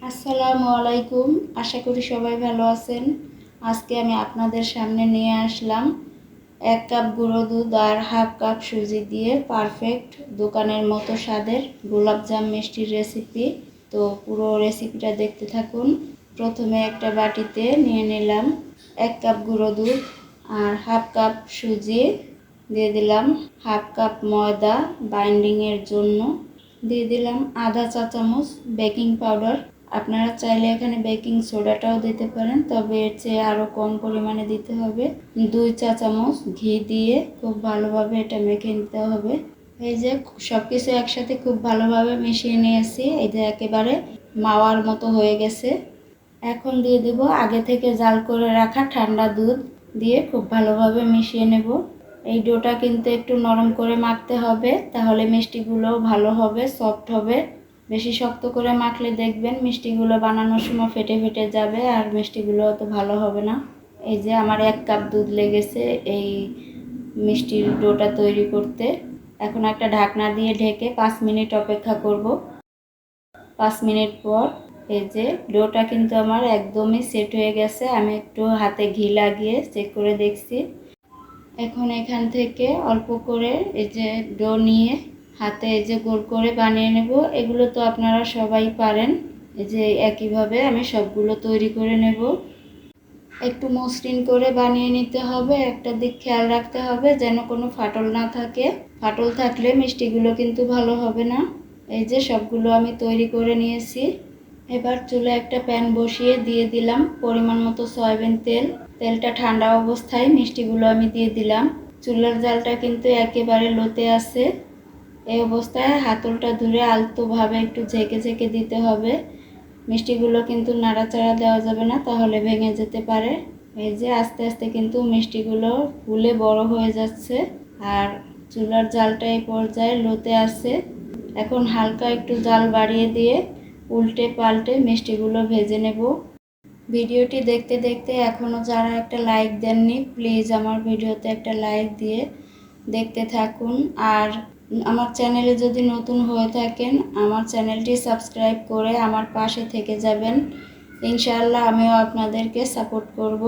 আসসালামু আলাইকুম। আশা করি সবাই ভালো আছেন। আজকে আমি আপনাদের সামনে নিয়ে আসলাম 1 কাপ গুঁড়ো দুধ আর হাফ কাপ সুজি দিয়ে পারফেক্ট দোকানের মতো স্বাদের গোলাপজাম মিষ্টির রেসিপি। তো পুরো রেসিপিটা দেখতে থাকুন। প্রথমে একটা বাটিতে নিয়ে নিলাম 1 কাপ গুঁড়ো দুধ আর হাফ কাপ সুজি, দিয়ে দিলাম হাফ কাপ ময়দা বাইন্ডিংয়ের জন্য, দিয়ে দিলাম আধা চা চামচ বেকিং পাউডার। আপনারা চাইলে এখানে বেকিং সোডাটাও দিতে পারেন, তবে এর চেয়ে আরও কম পরিমাণে দিতে হবে। 2 চা চামচ ঘি দিয়ে খুব ভালোভাবে এটা মেখে নিতে হবে। এই যে সব কিছু একসাথে খুব ভালোভাবে মিশিয়ে নিয়েছি। এই যে একেবারে মাওয়ার মতো হয়ে গেছে। এখন দিয়ে দেব আগে থেকে জাল করে রাখা ঠান্ডা দুধ, দিয়ে খুব ভালোভাবে মিশিয়ে নেব। এই ডোটা কিন্তু একটু নরম করে মাখতে হবে, তাহলে মিষ্টিগুলোও ভালো হবে, সফট হবে। বেশি শক্ত করে মাখলে দেখবেন মিষ্টিগুলো বানানোর সময় ফেটে ফেটে যাবে আর মিষ্টিগুলো অত ভালো হবে না। এই যে আমার 1 কাপ দুধ লেগেছে এই মিষ্টির ডোটা তৈরি করতে। এখন একটা ঢাকনা দিয়ে ঢেকে 5 মিনিট অপেক্ষা করব। 5 মিনিট পর এই যে ডোটা কিন্তু আমার একদমই সেট হয়ে গেছে। আমি একটু হাতে ঘি লাগিয়ে চেক করে দেখছি। এখন এখান থেকে অল্প করে এই যে ডো নিয়ে হাতে এই যে গোল করে বানিয়ে নেব। এগুলো তো আপনারা সবাই পারেন। এই যে একইভাবে আমি সবগুলো তৈরি করে নেব। একটু মসৃণ করে বানিয়ে নিতে হবে। একটা দিক খেয়াল রাখতে হবে যেন কোনো ফাটল না থাকে। ফাটল থাকলে মিষ্টিগুলো কিন্তু ভালো হবে না। এই যে সবগুলো আমি তৈরি করে নিয়েছি। এবার চুলায় একটা প্যান বসিয়ে দিয়ে দিলাম পরিমাণ মতো সয়াবিন তেল। তেলটা ঠান্ডা অবস্থায় মিষ্টিগুলো আমি দিয়ে দিলাম। চুলার জালটা কিন্তু একেবারে লোতে আছে। এই অবস্থায় হাতলটা ধরে আলতোভাবে একটু ঝেঁকে ঝেঁকে দিতে হবে। মিষ্টিগুলো কিন্তু নাড়াচাড়া দেওয়া যাবে না, তাহলে ভেঙে যেতে পারে। এই যে আস্তে আস্তে কিন্তু মিষ্টিগুলো ফুলে বড় হয়ে যাচ্ছে আর চুলার জালটা এই পর্যায়ে লোতে আছে। এখন হালকা একটু জাল বাড়িয়ে দিয়ে উল্টে পাল্টে মিষ্টিগুলো ভেজে নেব। ভিডিওটি দেখতে দেখতে এখনও যারা একটা লাইক দেননি, প্লিজ আমার ভিডিওতে একটা লাইক দিয়ে দেখতে থাকুন। আর আমার চ্যানেলে যদি নতুন হয়ে থাকেন, আমার চ্যানেলটি সাবস্ক্রাইব করে আমার পাশে থেকে যাবেন। ইনশাআল্লাহ আমিও আপনাদেরকে সাপোর্ট করব।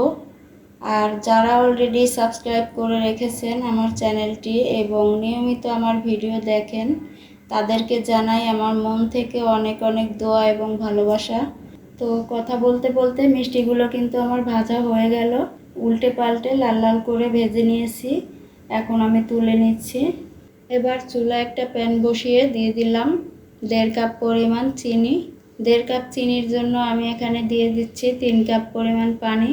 আর যারা অলরেডি সাবস্ক্রাইব করে রেখেছেন আমার চ্যানেলটি এবং নিয়মিত আমার ভিডিও দেখেন, তাদেরকে জানাই আমার মন থেকে অনেক অনেক দোয়া এবং ভালোবাসা। তো কথা বলতে বলতে মিষ্টিগুলো কিন্তু আমার ভাজা হয়ে গেল। উল্টে পাল্টে লাল লাল করে ভেজে নিয়েছি। এখন আমি তুলে নিচ্ছি। এবার চুলায় একটা প্যান বসিয়ে দিয়ে দিলাম 1.5 কাপ পরিমাণ চিনি। 1.5 কাপ চিনির জন্য আমি এখানে দিয়ে দিচ্ছি 3 কাপ পরিমাণ পানি।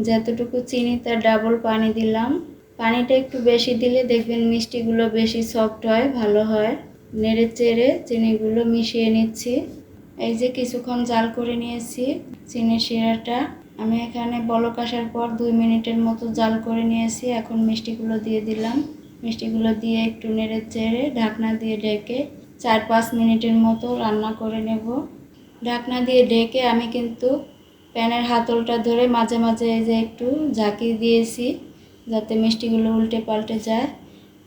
যতটুকু চিনি তার ডাবল পানি দিলাম। পানিটা একটু বেশি দিলে দেখবেন মিষ্টিগুলো বেশি সফট হয়, ভালো হয়। নেড়ে চেড়ে চিনিগুলো মিশিয়ে নিচ্ছি। এই যে কিছুক্ষণ জাল করে নিয়েছি চিনির শিরাটা। আমি এখানে বলক আসার পর 2 মিনিটের মতো জাল করে নিয়েছি। এখন মিষ্টিগুলো দিয়ে দিলাম। মিষ্টিগুলো দিয়ে একটু নেড়ে চেড়ে ঢাকনা দিয়ে ঢেকে 4-5 মিনিটের মতো রান্না করে নেব। ঢাকনা দিয়ে ঢেকে আমি কিন্তু প্যানের হাতলটা ধরে মাঝে মাঝে এই যে একটু ঝাঁকি দিয়েছি যাতে মিষ্টিগুলো উল্টে পাল্টে যায়।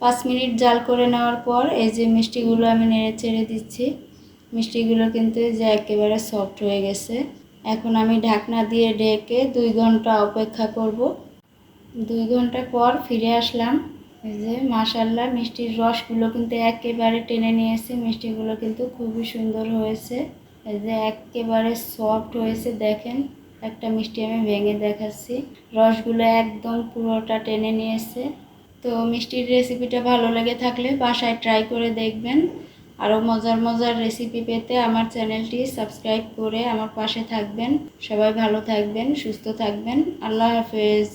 5 মিনিট জাল করে নেওয়ার পর এই যে মিষ্টিগুলো আমি নেড়ে চেড়ে দিচ্ছি। মিষ্টিগুলো কিন্তু যে একেবারে সফট হয়ে গেছে। এখন আমি ঢাকনা দিয়ে ঢেকে 2 ঘন্টা অপেক্ষা করব। 2 ঘন্টা পর ফিরে আসলাম। এই যে মাশাআল্লাহ মিষ্টির রসগুলো কিন্তু একেবারে টেনে নিয়েছে। মিষ্টিগুলো কিন্তু খুবই সুন্দর হয়েছে। এই যে একেবারে সফট হয়েছে, দেখেন একটা মিষ্টি আমি ভেঙে দেখাচ্ছি। রসগুলো একদম পুরোটা টেনে নিয়েছে। তো মিষ্টির রেসিপিটা ভালো লেগে থাকলে বাসায় ট্রাই করে দেখবেন। আরও মজার মজার রেসিপি পেতে আমার চ্যানেলটি সাবস্ক্রাইব করে আমার পাশে থাকবেন। সবাই ভালো থাকবেন, সুস্থ থাকবেন। আল্লাহ হাফেজ।